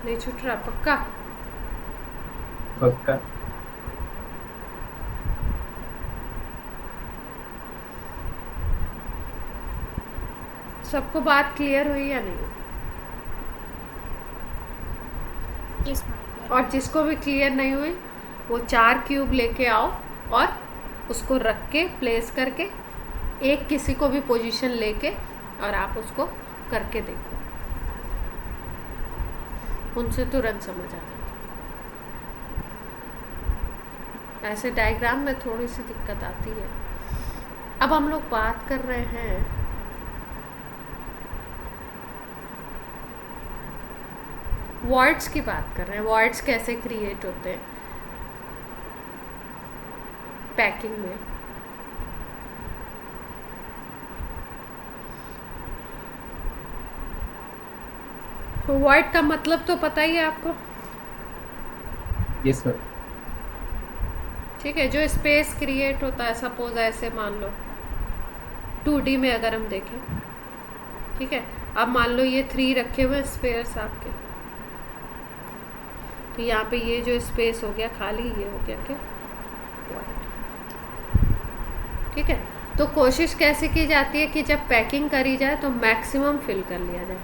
नहीं छूट रहा पक्का? पक्का। सबको बात क्लियर हुई या नहीं? Yes, ma'am. और जिसको भी क्लियर नहीं हुई वो 4 क्यूब लेके आओ और उसको रख के प्लेस करके एक किसी को भी पोजीशन लेके और आप उसको करके देखो, उनसे तुरंत समझ आ जाता। ऐसे डायग्राम में थोड़ी सी दिक्कत आती है। अब हम लोग बात कर रहे हैं वॉइड्स की बात कर रहे हैं। वॉइड्स कैसे क्रिएट होते हैं पैकिंग में। वॉइड का मतलब तो पता ही है आपको, यस सर। ठीक है, जो स्पेस क्रिएट होता है। सपोज ऐसे मान लो 2D में अगर हम देखें, ठीक है, अब मान लो ये 3 रखे हुए स्पेयर्स आपके, तो यहाँ पे ये जो स्पेस हो गया खाली, ये हो गया क्या, वॉइड। ठीक है, तो कोशिश कैसे की जाती है कि जब पैकिंग करी जाए तो मैक्सिमम फिल कर लिया जाए।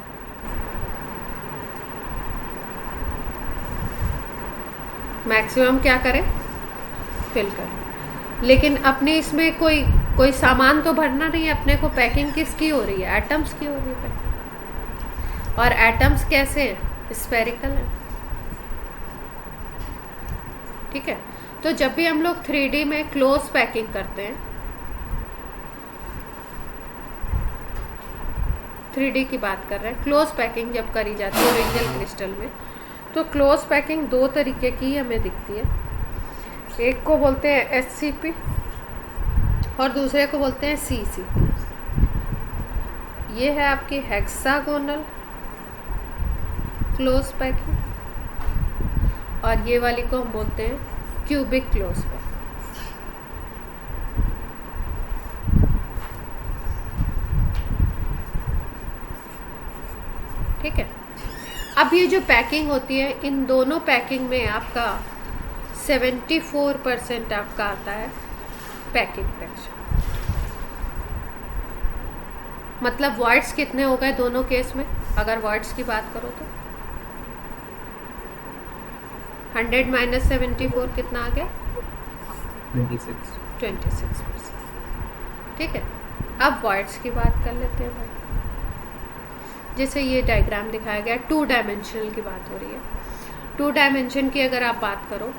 मैक्सिमम क्या करें, फिल करें। लेकिन अपने इसमें कोई सामान तो भरना नहीं है अपने को। पैकिंग किसकी हो रही है, एटम्स की हो रही है। और एटम्स कैसे हैं, स्फेरिकल हैं। ठीक है, तो जब भी हम लोग 3D में क्लोज पैकिंग करते हैं, 3D की बात कर रहे हैं, क्लोज पैकिंग जब करी जाती है ओरिजिनल क्रिस्टल में, तो क्लोज पैकिंग 2 तरीके की हमें दिखती है। एक को बोलते हैं SCP और दूसरे को बोलते हैं CCP। ये है आपकी हेक्सागोनल क्लोज पैकिंग और ये वाली को हम बोलते हैं क्यूबिक क्लोज पैकिंग। ठीक है, अब ये जो पैकिंग होती है, इन दोनों पैकिंग में आपका 74% आपका आता है पैकिंग फ्रैक्शन। मतलब वॉइड्स कितने हो गए दोनों केस में, अगर वॉइड्स की बात करो तो 100 माइनस 74 कितना आ गया, 26%। ठीक है, अब वॉइड्स की बात कर लेते हैं भाई। जैसे ये डायग्राम दिखाया गया, 2 डायमेंशनल की बात हो रही है। 2 डायमेंशन की अगर आप बात करो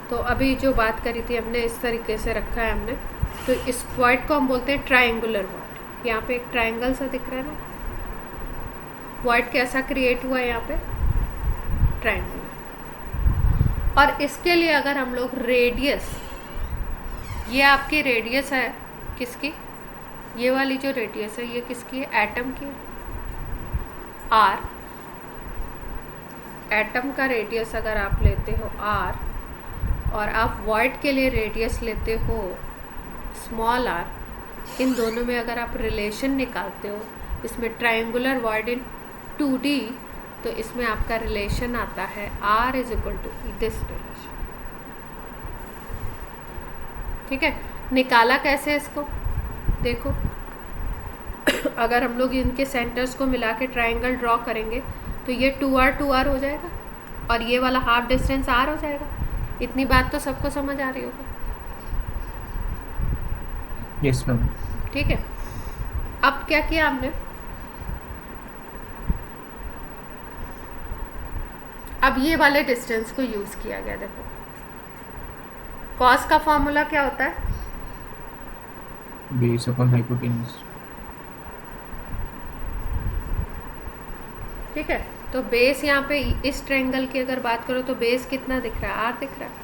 तो अभी जो बात करी थी हमने, इस तरीके से रखा है हमने, तो इस वॉइड को हम बोलते हैं ट्रायंगुलर वॉइड। यहाँ पे एक ट्रायंगल सा दिख रहा है ना, वॉइड कैसा क्रिएट हुआ है यहाँ पे, ट्रायंगुलर। और इसके लिए अगर हम लोग रेडियस, ये आपकी रेडियस है किसकी, ये वाली जो रेडियस है ये किसकी है, एटम की। R, एटम का रेडियस अगर आप लेते हो R और आप वॉइड के लिए रेडियस लेते हो स्मॉल r, इन दोनों में अगर आप रिलेशन निकालते हो, इसमें ट्रायंगुलर वॉइड इन 2D, तो इसमें आपका रिलेशन आता है R is equal to this relation. ठीक है, निकाला कैसे इसको, देखो अगर हम लोग इनके सेंटर्स को मिला के ट्रायंगल ड्रॉ करेंगे तो ये 2R हो जाएगा और ये वाला हाफ डिस्टेंस R हो जाएगा। इतनी बात तो सबको समझ आ रही होगी। Yes ma'am. ठीक है, अब क्या किया हमने, अब ये वाले डिस्टेंस को यूज किया गया। देखो कॉस का फॉर्मूला क्या होता है, बेस अपॉन हाइपोटेन्यूज। ठीक है, तो बेस यहाँ पे इस ट्रायंगल की अगर बात करो तो बेस कितना दिख रहा है, R दिख रहा है।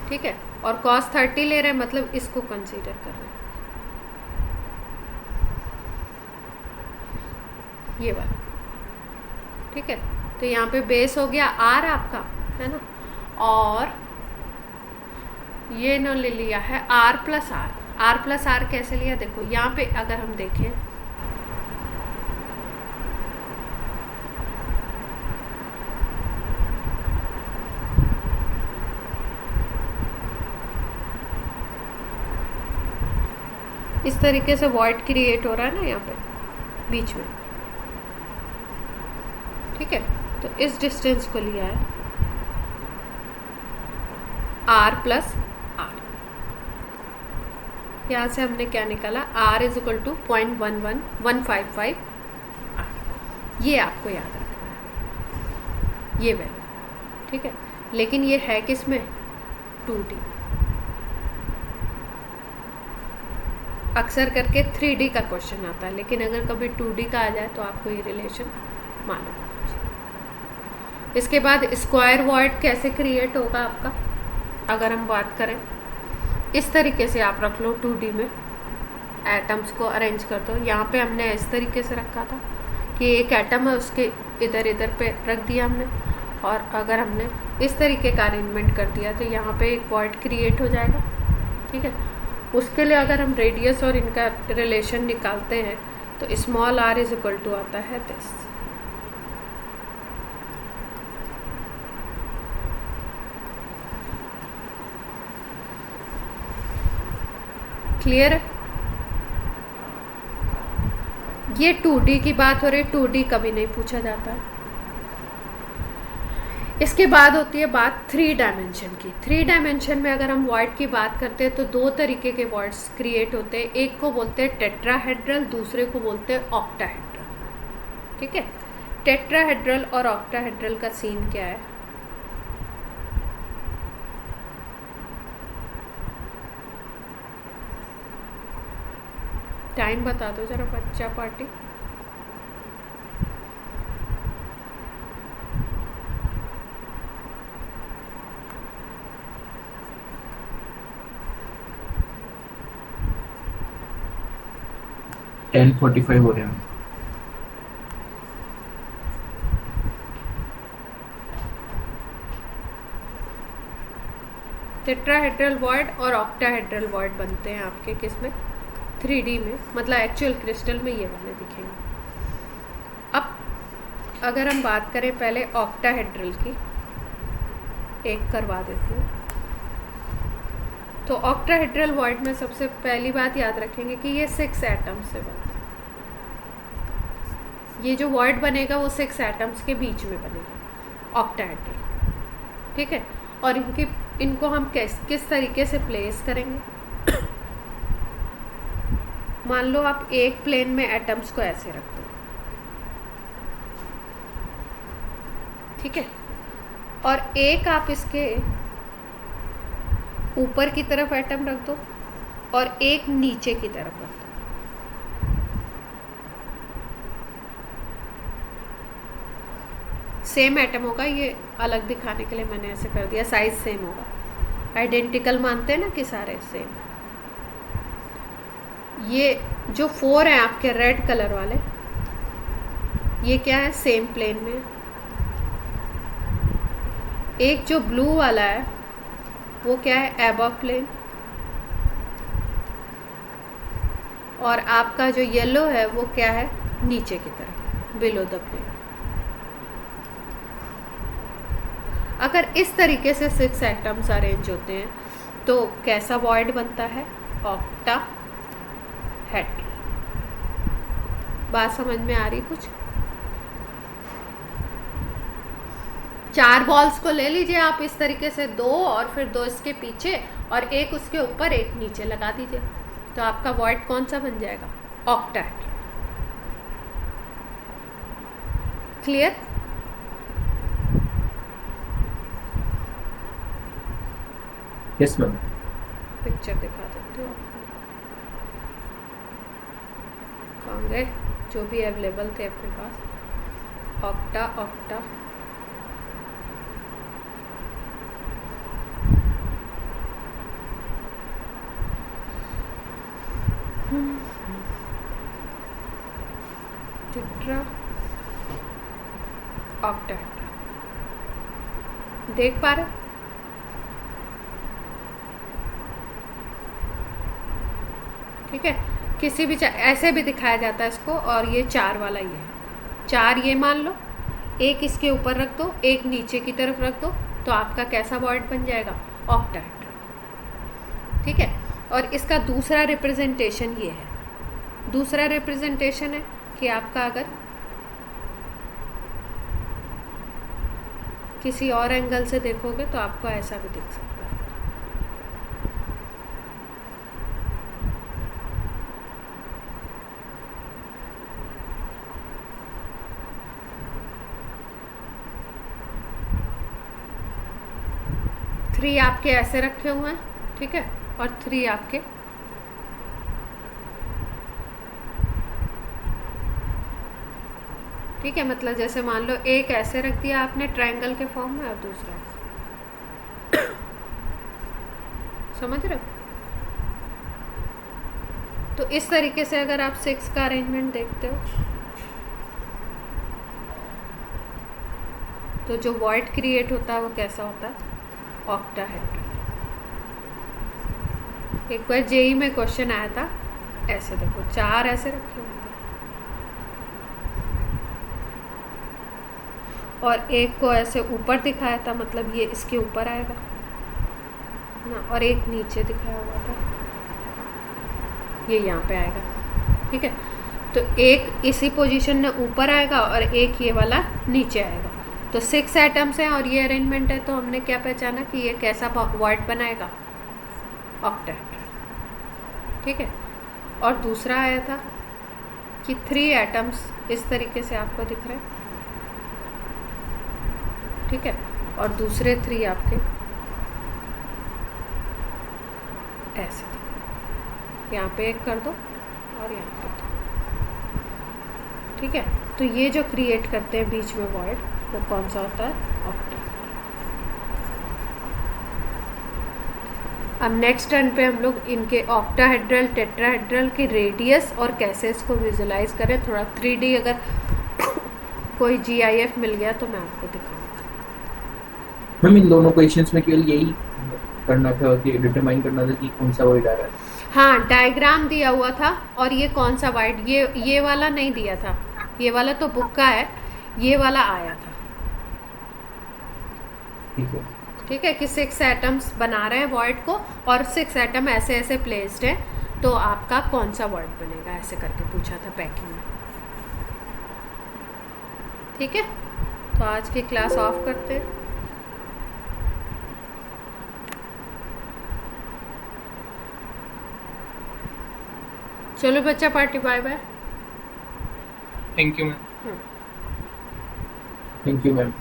ठीक है, और cos 30 ले रहे हैं, मतलब इसको कंसीडर कर रहे हैं, ये वाला। ठीक है, तो यहाँ पे बेस हो गया R आपका, है ना, और ये न ले लिया है R plus R। R plus R कैसे लिया, देखो यहाँ पे अगर हम देखें, इस तरीके से वॉइड क्रिएट हो रहा है ना यहाँ पे बीच में। ठीक है, तो इस डिस्टेंस को लिया है r प्लस r। यहाँ से हमने क्या निकाला, r is equal to 0.11155 r। ये आपको याद रखना है, ये वैल्यू, ठीक है। लेकिन ये है किस में, 2D। अक्सर करके 3D का क्वेश्चन आता है, लेकिन अगर कभी 2D का आ जाए तो आपको ये रिलेशन मालूम होना चाहिए। इसके बाद स्क्वायर वॉइड कैसे क्रिएट होगा आपका, अगर हम बात करें इस तरीके से आप रख लो, 2D में एटम्स को अरेंज कर दो। यहाँ पे हमने इस तरीके से रखा था कि एक एटम है, उसके इधर इधर पे रख दिया हमने, और अगर हमने इस तरीके का अरेंजमेंट कर दिया तो यहाँ पे एक वॉइड क्रिएट हो जाएगा, ठीक है। उसके लिए अगर हम रेडियस और इनका रिलेशन निकालते हैं तो small r is equal to आता है दिस। क्लियर है? ये 2D की बात हो रही है, 2D कभी नहीं पूछा जाता है। इसके बाद होती है बात 3 डायमेंशन की। 3 डायमेंशन में अगर हम वॉइड की बात करते हैं तो दो तरीके के वॉइड्स क्रिएट होते हैं, एक को बोलते हैं टेट्राहेड्रल, दूसरे को बोलते हैं ऑक्टाहेड्रल, ठीक है। टेट्राहेड्रल और ऑक्टाहेड्रल का सीन क्या है, टाइम बता दो जरा बच्चा पार्टी। टेन 45 हो रहे हैं। टेट्राहेड्रल वॉइड और ऑक्टाहेड्रल वॉइड बनते हैं आपके किस में, 3D में, मतलब एक्चुअल क्रिस्टल में ये वाले दिखेंगे। अब अगर हम बात करें पहले ऑक्टाहेड्रल की, एक करवा देती हूँ। तो ऑक्टाहेड्रल वॉइड में सबसे पहली बात याद रखेंगे कि ये 6 एटम्स से बनता है। ये जो वॉइड बनेगा वो 6 एटम्स के बीच में बनेगा ऑक्टाहेड्रल, ठीक है। और इनको हम किस तरीके से प्लेस करेंगे, मान लो आप एक प्लेन में एटम्स को ऐसे रख दो, ठीक है, और एक आप इसके ऊपर की तरफ एटम रख दो और एक नीचे की तरफ रख दो। सेम एटम होगा, ये अलग दिखाने के लिए मैंने ऐसे कर दिया, साइज सेम होगा, आइडेंटिकल मानते हैं ना कि सारे सेम। ये जो 4 हैं आपके रेड कलर वाले, ये क्या है, सेम प्लेन में। एक जो ब्लू वाला है वो क्या है, एबव प्लेन। और आपका जो येलो है वो क्या है, नीचे की तरफ, बिलो द प्लेन। अगर इस तरीके से 6 एटम्स अरेंज होते हैं तो कैसा वॉइड बनता है, ऑक्टाहेड्रल। बात समझ में आ रही कुछ? 4 बॉल्स को ले लीजिए आप इस तरीके से, 2 और फिर 2 इसके पीछे और एक उसके ऊपर एक नीचे लगा दीजिए, तो आपका वॉइड कौन सा बन जाएगा, octahedral. Clear? Yes ma'am. Picture दिखा देती हूँ, कहाँ गए जो भी अवेलेबल थे अपने पास। ऑक्टा ऑक्टा टेट्रा ऑक्टाहेड्रल देख पा रहे? ठीक है, किसी भी ऐसे भी दिखाया जाता है इसको, और ये 4 वाला ये है, 4 ये मान लो, एक इसके ऊपर रख दो, एक नीचे की तरफ रख दो, तो आपका कैसा वॉइड बन जाएगा, ऑक्टाहेड्रल। ठीक है, और इसका दूसरा रिप्रेजेंटेशन ये है, दूसरा रिप्रेजेंटेशन है कि आपका अगर किसी और एंगल से देखोगे तो आपको ऐसा भी दिख सकता है। थ्री आपके ऐसे रखे हुए हैं, ठीक है, और थ्री आपके ठीक है, मतलब जैसे मान लो एक ऐसे रख दिया आपने ट्रायंगल के फॉर्म में और दूसरा ऐसे। समझ रहे हो? तो इस तरीके से अगर आप 6 का अरेंजमेंट देखते हो तो जो वॉइड क्रिएट होता है वो कैसा होता है? ऑक्टाहेड्रल। एक बार जेई में क्वेश्चन आया था, ऐसे देखो 4 ऐसे रखे हुए थे और एक को ऐसे ऊपर दिखाया था, मतलब ये इसके ऊपर आएगा ना, और एक नीचे दिखाया हुआ था, ये यहाँ पे आएगा, ठीक है। तो एक इसी पोजीशन में ऊपर आएगा और एक ये वाला नीचे आएगा। तो 6 एटम्स हैं और ये अरेंजमेंट है, तो हमने क्या पहचाना कि ये कैसा वॉइड बनाएगा? ऑक्टाहेड्रल, ठीक है। और दूसरा आया था कि 3 एटम्स इस तरीके से आपको दिख रहे हैं, ठीक है, और दूसरे 3 आपके ऐसे दिख रहे हैं। यहाँ पे एक कर दो और यहाँ पे दो, ठीक है। तो ये जो क्रिएट करते हैं बीच में वॉइड, वो कौन सा होता है? ऑक्टाहेड्रल। अब नेक्स्ट टर्न पे हम लोग इनके ऑक्टाहेड्रल टेट्राहेड्रल की रेडियस और कैसे इसको विजुलाइज करें, थोड़ा 3D अगर कोई GIF मिल गया तो मैं आपको दिखाऊंगा। मैम इन दोनों क्वेश्चंस में केवल यही करना था कि डिटरमाइन करना था कि कौन सा वॉइड आ रहा है। हाँ, डायग्राम दिया हुआ था और ये कौन सा वाइड, ये वाला नहीं दिया था, ये वाला तो बुक का है, ये वाला आया था, ठीक है, ठीक है, कि 6 एटम्स बना रहे हैं वॉइड को और 6 एटम ऐसे ऐसे प्लेस्ड हैं, तो आपका कौन सा वॉइड बनेगा, ऐसे करके पूछा था पैकिंग में, ठीक है। तो आज की क्लास ऑफ करते हैं। चलो बच्चा party, bye bye. Thank you ma'am. Thank you ma'am.